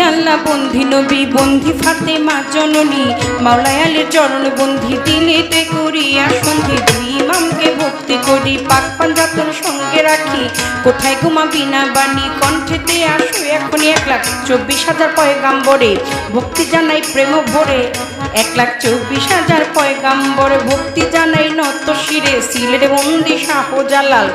আল্লাহ বন্ধি নবী বন্ধি ফাতেমা জননী মাওলায় আলীর চরণ বন্ধি দিলেতে করিয়া সন্ধি দুই ইমামকে ভক্তি করি পাক পাঞ্জাতন সঙ্গে রাখি কোথায় ঘুমাবি না বাণী কণ্ঠেতে আসো এখনই 1,24,000 পয়গাম্বরে ভক্তি জানাই প্রেম ভরে 1,24,000 পয়গাম্বরে ভক্তি জানাই নত শিরে সিলের বন্দি শাহজালাল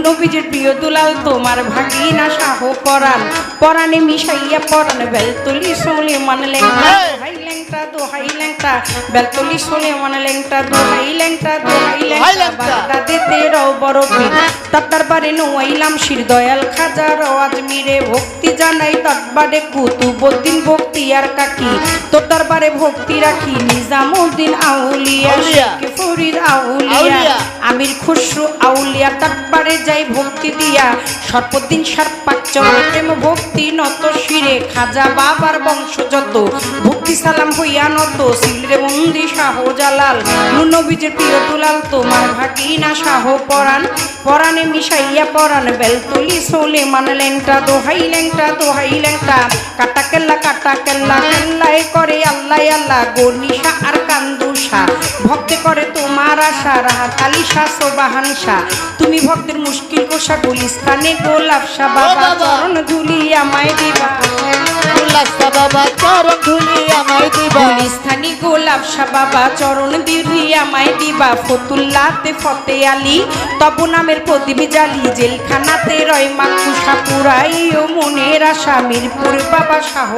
নবীজির প্রিয় দুলাল তোমার ভাগিনা শাহ পরাণ পরাণে মিশাইয়া পরাণ বেলতলি সোলেমান লেংটা দোহাই লেংটা দোহাই লেংটা বেলতলি সোলেমান লেংটা দোহাই লেংটা দোহাই লেংটা বাগদাদেতে রও বড় পীর তার দরবারে নোয়াইলাম শির দয়াল খাজা আজমিরে ভক্তি জানাই দরবারে কুতুবউদ্দিন ভক্তি আর কাকি তোর দরবারে ভক্তি রাখি নিজামউদ্দিন আউলিয়া শেখ ফরিদ আউলিয়া আমির খুসরু আউলিয়া দরবারে যাই ভক্তি দিয়া সর্বদিন সারপাক চরণে প্রেম ভক্তি নত শিরে খাজা বাবার বংশ যত ভক্তি সালাম হইয়া নত সিলের বন্দি শাহজালাল নবীজির প্রিয় দুলাল তোমার ভাগিনা শাহ পরাণ পরাণে মিশাইয়া পরাণ বেলতলি সোলেমান লেংটা দোহাই লেংটা দোহাই লেংটা কাটা কেল্লা কেল্লায় করে আল্লাহ আল্লাহ গনিশা আর কান্দুষা ভক্তে করে তোমার আশা রাহাত আলী শাহ সোবাহান শাহ তুমি ভক্তের মুশকিল কোষা গুলিস্তানে গোলাপ শাহ বাবা চরণ ধুলি আমায় দিবা বাবা চরণ ধুলি আমায় দিবা গুলিস্তানি গোলাপ শাহ বাবা চরণ ধুলি আমায় দিবা ফতুল্লাতে ফতে আলী তব নামের প্রদীপ জালি জেলখানাতে রয় মাকুষা পুরাই ও মনের আশা মিরপুর বাবা শাহ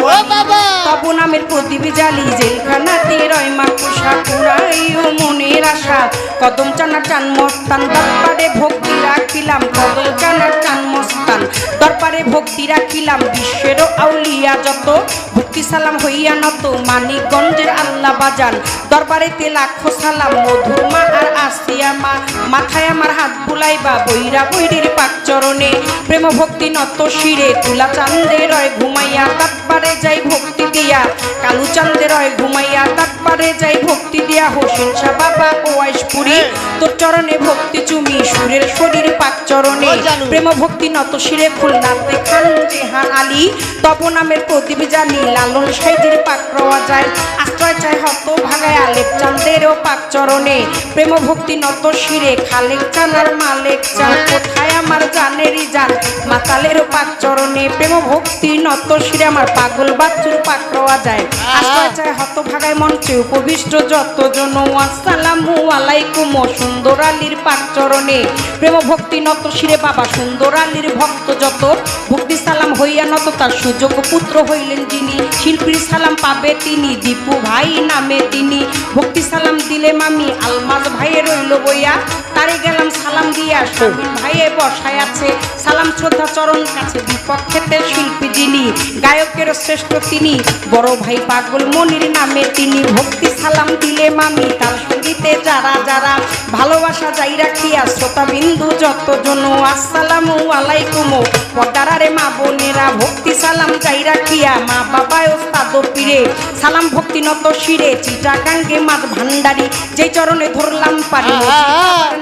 তব নামের প্রদীপ জালি জেলখানাতে রয় মাকুষা পুরাই ও মনের আশা কদম চানা চান মস্তান দরবারে ভক্তি রাখিলাম কদম চানা চান মস্তান দরবারে ভক্তি রাখিলাম বিশ্বেরও আউলিয়া যত ভক্তি সালাম হইয়া নত মানিকগঞ্জের আল্লাহ বাজান দরবারেতে লাখো সালাম মধুর মা আর আসিয়া মা মাথায় আমার হাত বুলাইবা বৈরা বৈরির পাক চরণে প্রেম ভক্তি নত শিরে তুলা চান্দে রয় ঘুমাইয়া দরবারে যাই ভক্তি দিয়া কালু চান্দে রয় ঘুমাইয়া দরবারে যাই ভক্তি দিয়া হোসেন শাহ বাবা ওয়াইশপুরি তোর চরণে ভক্তি চুমি সুরের শরীর পাক চরণে প্রেম ভক্তি নত শিরে খুলনাতে খান জেহান আলী তব নামের প্রদীপ জানি লালন সাইজির পাক রওয়া যায় আশ্রয় চায় হত ভাগায় আলেপ চান্দেরও পাক চরণে প্রেম ভক্তি নত শিরে খালেক চান আর মালেক চান কোথায় আমার জানেরই জান মাতালেরও পাক চরণে প্রেম ভক্তি নত শিরে আমার পাগল বাচ্চুর পাক রওয়া যায় আশ্রয় চায় হত ভাগায় মঞ্চে উপবিষ্ট যত জন আসসালামু আলাইকুম সুন্দর আলীর পাক চরণে প্রেম ভক্তি নত শিরে বাবা সুন্দর আলীর ভক্ত যত ভক্তি সালাম হইয়া নত তার সুযোগ পুত্র হইলেন যিনি শিল্পীর সালাম পাবে তিনি দীপু ভাই নামে তিনি ভক্তি সালাম দিলে মামি আলমাজ ভাইয়ে রইল বইয়া তারে গেলাম সালাম দিয়া শামিম ভাইয়ে বসায় আছে সালাম শ্রদ্ধা চরণ কাছে বিপক্ষেতে শিল্পী যিনি গায়কের শ্রেষ্ঠ তিনি বড় ভাই পাগল মনির নামে তিনি ভক্তি সালাম দিলে মামি তার সঙ্গীতে যারা যারা ভালোবাসা যাই রাখিয়া শ্রোতা বিন্দু যত জন আসসালামু আলাইকুম পর্দারে মা বোনেরা ভক্তি সালাম যাই রাখিয়া মা বাবা ওস্তাদ পীরে সালাম ভক্তি নত শিরে চিটাগাঙ্গে মাছ ভান্ডারি যেই চরণে ধরলাম পারি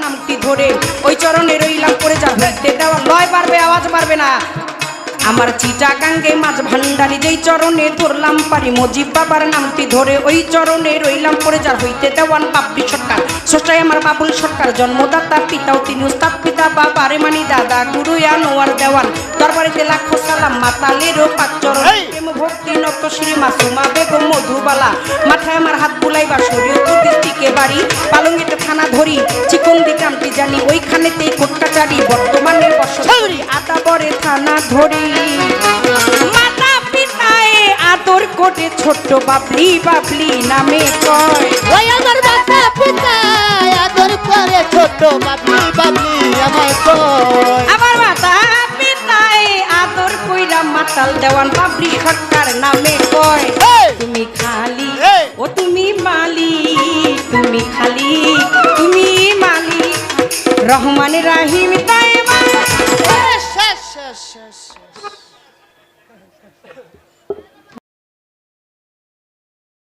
নামটি ধরে ওই চরণে রইলাম পড়ে যা হইতে দেওয়া লয় বাড়বে আওয়াজ বাড়বে না আমার চিটাগাঙ্গে মাছ ভান্ডারি যেই চরণে ধরলাম পারি মজিব বাবার নামটি ধরে ওই চরণে রইলাম পড়ে যার হইতে দেওয়ান বাপরি সরকার স্রষ্টায় আমার বাবুল সরকার জন্মদাতা পিতাও তিনি উস্তাদ পিতা বাবা রে মানি দাদা গুরু আনোয়ার দেওয়ান দরবারেতে লাখো সালাম মাতালেরও পাক চরণ প্রেম ভক্তি নত শ্রী মাসুমা বেগম মধুবালা মাথায় আমার হাত বুলাইবা শরীয়তুর ডিস্ট্রিক্টে বাড়ি পালঙ্গিতে থানা ধরি চিকন্দি গ্রামটি জানি ওইখানেতেই কোর্ট কাচারি বর্তমানে বসতি আদাবরে থানা ধরি মাতা পিতায় আদর করে ছোট্ট বাবলি বাবলি নামে কয় ওই আমার মাতা পিতায় আদর করে ছোট্ট বাবলি বাবলি আমায় কয় আমার মাতা পিতায় আদর কইরা মাতাল দেওয়ান বাবলি সরকার নামে কয় তুমি খালি ও তুমি মালিক তুমি খালি তুমি মালিক রহমান রাহিম তাই